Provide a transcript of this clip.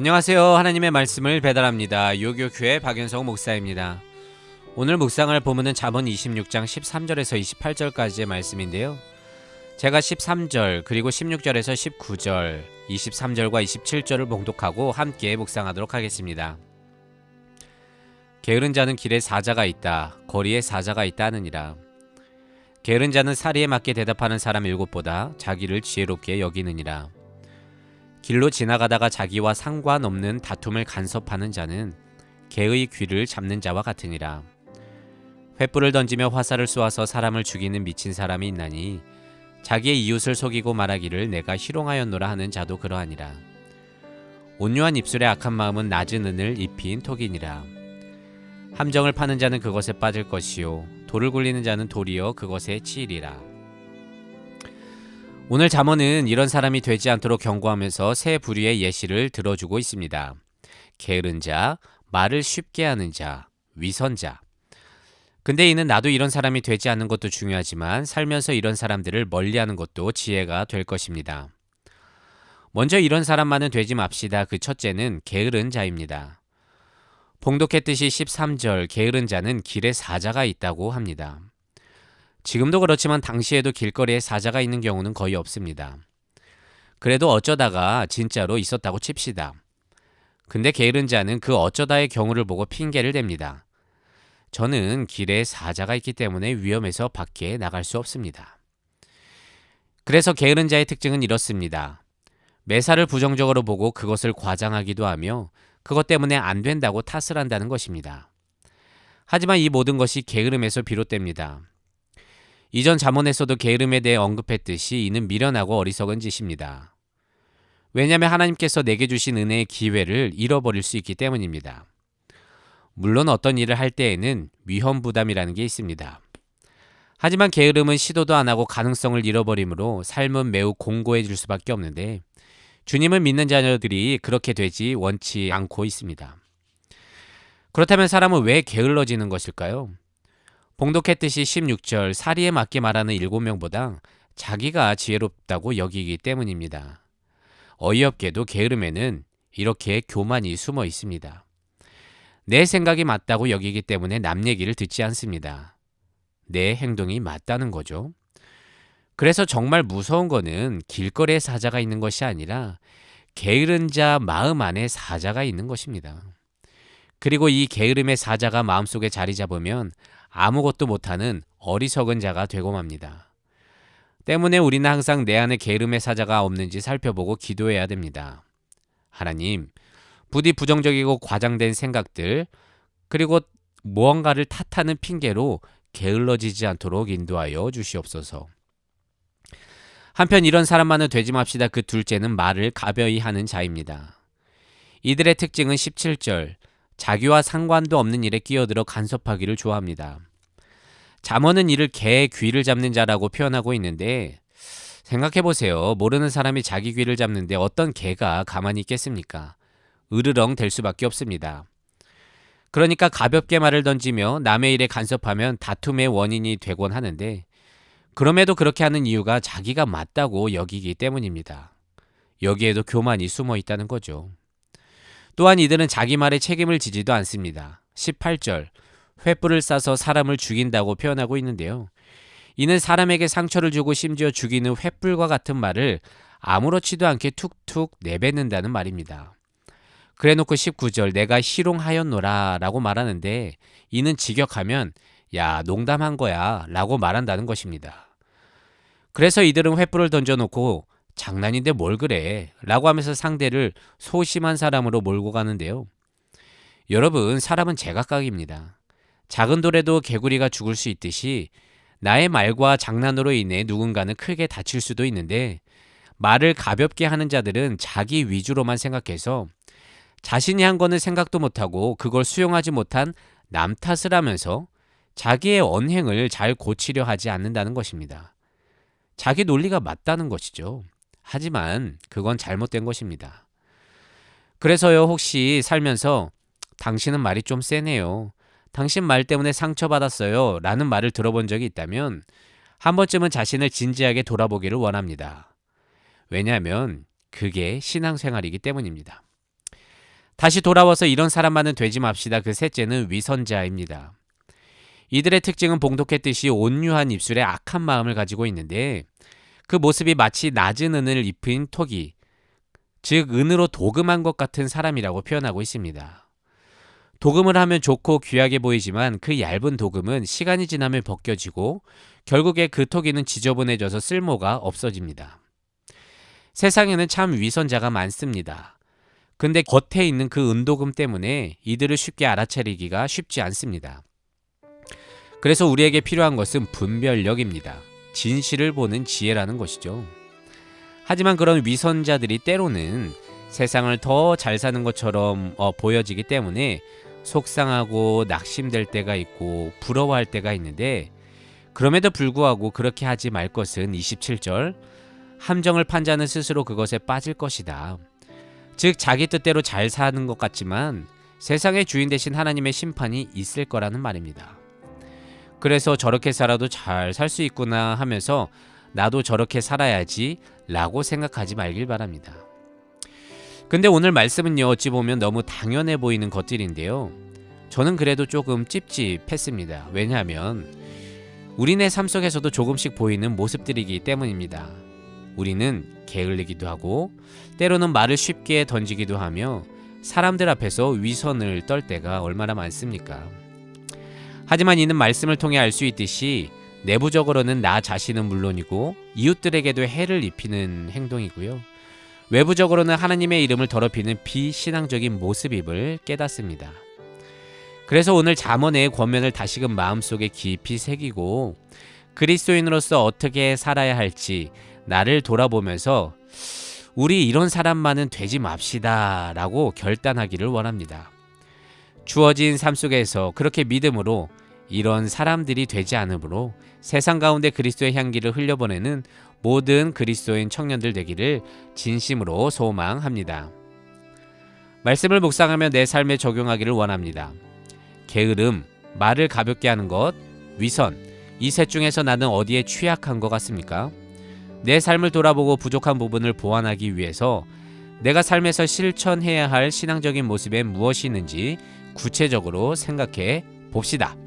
안녕하세요. 하나님의 말씀을 배달합니다. 요교교회 박윤성 목사입니다. 오늘 묵상할 본문은 잠언 26장 13절에서 28절까지의 말씀인데요. 제가 13절 그리고 16절에서 19절, 23절과 27절을 봉독하고 함께 묵상하도록 하겠습니다. 게으른 자는 길에 사자가 있다, 거리에 사자가 있다 하느니라. 게으른 자는 사리에 맞게 대답하는 사람 7보다 자기를 지혜롭게 여기느니라. 길로 지나가다가 자기와 상관없는 다툼을 간섭하는 자는 개의 귀를 잡는 자와 같으니라. 횃불을 던지며 화살을 쏘아서 사람을 죽이는 미친 사람이 있나니 자기의 이웃을 속이고 말하기를 내가 희롱하였노라 하는 자도 그러하니라. 온유한 입술에 악한 마음은 낮은 은을 입힌 톡이니라. 함정을 파는 자는 그것에 빠질 것이요 돌을 굴리는 자는 도리어 그것에 치이리라. 오늘 잠언은 이런 사람이 되지 않도록 경고하면서 세 부류의 예시를 들어주고 있습니다. 게으른 자, 말을 쉽게 하는 자, 위선자. 근데 이는 나도 이런 사람이 되지 않는 것도 중요하지만 살면서 이런 사람들을 멀리하는 것도 지혜가 될 것입니다. 먼저 이런 사람만은 되지 맙시다. 그 첫째는 게으른 자입니다. 봉독했듯이 13절 게으른 자는 길에 사자가 있다고 합니다. 지금도 그렇지만 당시에도 길거리에 사자가 있는 경우는 거의 없습니다. 그래도 어쩌다가 진짜로 있었다고 칩시다. 근데 게으른 자는 그 어쩌다의 경우를 보고 핑계를 댑니다. 저는 길에 사자가 있기 때문에 위험해서 밖에 나갈 수 없습니다. 그래서 게으른 자의 특징은 이렇습니다. 매사를 부정적으로 보고 그것을 과장하기도 하며 그것 때문에 안 된다고 탓을 한다는 것입니다. 하지만 이 모든 것이 게으름에서 비롯됩니다. 이전 잠언에서도 게으름에 대해 언급했듯이 이는 미련하고 어리석은 짓입니다. 왜냐하면 하나님께서 내게 주신 은혜의 기회를 잃어버릴 수 있기 때문입니다. 물론 어떤 일을 할 때에는 위험 부담이라는 게 있습니다. 하지만 게으름은 시도도 안 하고 가능성을 잃어버리므로 삶은 매우 공고해질 수밖에 없는데 주님을 믿는 자녀들이 그렇게 되지 원치 않고 있습니다. 그렇다면 사람은 왜 게을러지는 것일까요? 봉독했듯이 16절 사리에 맞게 말하는 7명보다 자기가 지혜롭다고 여기기 때문입니다. 어이없게도 게으름에는 이렇게 교만이 숨어 있습니다. 내 생각이 맞다고 여기기 때문에 남 얘기를 듣지 않습니다. 내 행동이 맞다는 거죠. 그래서 정말 무서운 거는 길거리에 사자가 있는 것이 아니라 게으른 자 마음 안에 사자가 있는 것입니다. 그리고 이 게으름의 사자가 마음속에 자리 잡으면 아무것도 못하는 어리석은 자가 되고 맙니다. 때문에 우리는 항상 내 안에 게으름의 사자가 없는지 살펴보고 기도해야 됩니다. 하나님, 부디 부정적이고 과장된 생각들, 그리고 무언가를 탓하는 핑계로 게을러지지 않도록 인도하여 주시옵소서. 한편 이런 사람만은 되지 맙시다. 그 둘째는 말을 가벼이 하는 자입니다. 이들의 특징은 17절, 자기와 상관도 없는 일에 끼어들어 간섭하기를 좋아합니다. 잠언은 이를 개의 귀를 잡는 자라고 표현하고 있는데 생각해보세요. 모르는 사람이 자기 귀를 잡는데 어떤 개가 가만히 있겠습니까? 으르렁 될 수밖에 없습니다. 그러니까 가볍게 말을 던지며 남의 일에 간섭하면 다툼의 원인이 되곤 하는데 그럼에도 그렇게 하는 이유가 자기가 맞다고 여기기 때문입니다. 여기에도 교만이 숨어 있다는 거죠. 또한 이들은 자기 말에 책임을 지지도 않습니다. 18절, 횃불을 쏴서 사람을 죽인다고 표현하고 있는데요. 이는 사람에게 상처를 주고 심지어 죽이는 횃불과 같은 말을 아무렇지도 않게 툭툭 내뱉는다는 말입니다. 그래놓고 19절, 내가 희롱하였노라 라고 말하는데 이는 직역하면 야, 농담한 거야 라고 말한다는 것입니다. 그래서 이들은 횃불을 던져놓고 장난인데 뭘 그래 라고 하면서 상대를 소심한 사람으로 몰고 가는데요. 여러분, 사람은 제각각입니다. 작은 돌에도 개구리가 죽을 수 있듯이 나의 말과 장난으로 인해 누군가는 크게 다칠 수도 있는데 말을 가볍게 하는 자들은 자기 위주로만 생각해서 자신이 한 거는 생각도 못하고 그걸 수용하지 못한 남 탓을 하면서 자기의 언행을 잘 고치려 하지 않는다는 것입니다. 자기 논리가 맞다는 것이죠. 하지만 그건 잘못된 것입니다. 그래서요, 혹시 살면서 당신은 말이 좀 세네요. 당신 말 때문에 상처받았어요. 라는 말을 들어본 적이 있다면 한 번쯤은 자신을 진지하게 돌아보기를 원합니다. 왜냐하면 그게 신앙생활이기 때문입니다. 다시 돌아와서 이런 사람만은 되지 맙시다. 그 셋째는 위선자입니다. 이들의 특징은 봉독했듯이 온유한 입술에 악한 마음을 가지고 있는데 그 모습이 마치 낮은 은을 입힌 토기, 즉 은으로 도금한 것 같은 사람이라고 표현하고 있습니다. 도금을 하면 좋고 귀하게 보이지만 그 얇은 도금은 시간이 지나면 벗겨지고 결국에 그 토기는 지저분해져서 쓸모가 없어집니다. 세상에는 참 위선자가 많습니다. 근데 겉에 있는 그 은도금 때문에 이들을 쉽게 알아차리기가 쉽지 않습니다. 그래서 우리에게 필요한 것은 분별력입니다. 진실을 보는 지혜라는 것이죠. 하지만 그런 위선자들이 때로는 세상을 더 잘 사는 것처럼 보여지기 때문에 속상하고 낙심될 때가 있고 부러워할 때가 있는데, 그럼에도 불구하고 그렇게 하지 말 것은 27절, 함정을 판 자는 스스로 그것에 빠질 것이다. 즉 자기 뜻대로 잘 사는 것 같지만 세상의 주인 되신 하나님의 심판이 있을 거라는 말입니다. 그래서 저렇게 살아도 잘 살 수 있구나 하면서 나도 저렇게 살아야지 라고 생각하지 말길 바랍니다. 근데 오늘 말씀은요, 어찌 보면 너무 당연해 보이는 것들인데요, 저는 그래도 조금 찝찝했습니다. 왜냐하면 우리네 삶 속에서도 조금씩 보이는 모습들이기 때문입니다. 우리는 게을리기도 하고 때로는 말을 쉽게 던지기도 하며 사람들 앞에서 위선을 떨 때가 얼마나 많습니까? 하지만 이는 말씀을 통해 알 수 있듯이 내부적으로는 나 자신은 물론이고 이웃들에게도 해를 입히는 행동이고요, 외부적으로는 하나님의 이름을 더럽히는 비신앙적인 모습임을 깨닫습니다. 그래서 오늘 잠언의 권면을 다시금 마음속에 깊이 새기고 그리스도인으로서 어떻게 살아야 할지 나를 돌아보면서 우리 이런 사람만은 되지 맙시다 라고 결단하기를 원합니다. 주어진 삶 속에서 그렇게 믿음으로 이런 사람들이 되지 않으므로 세상 가운데 그리스도의 향기를 흘려보내는 모든 그리스도인 청년들 되기를 진심으로 소망합니다. 말씀을 묵상하며 내 삶에 적용하기를 원합니다. 게으름, 말을 가볍게 하는 것, 위선, 이 셋 중에서 나는 어디에 취약한 것 같습니까? 내 삶을 돌아보고 부족한 부분을 보완하기 위해서 내가 삶에서 실천해야 할 신앙적인 모습에 무엇이 있는지 구체적으로 생각해 봅시다.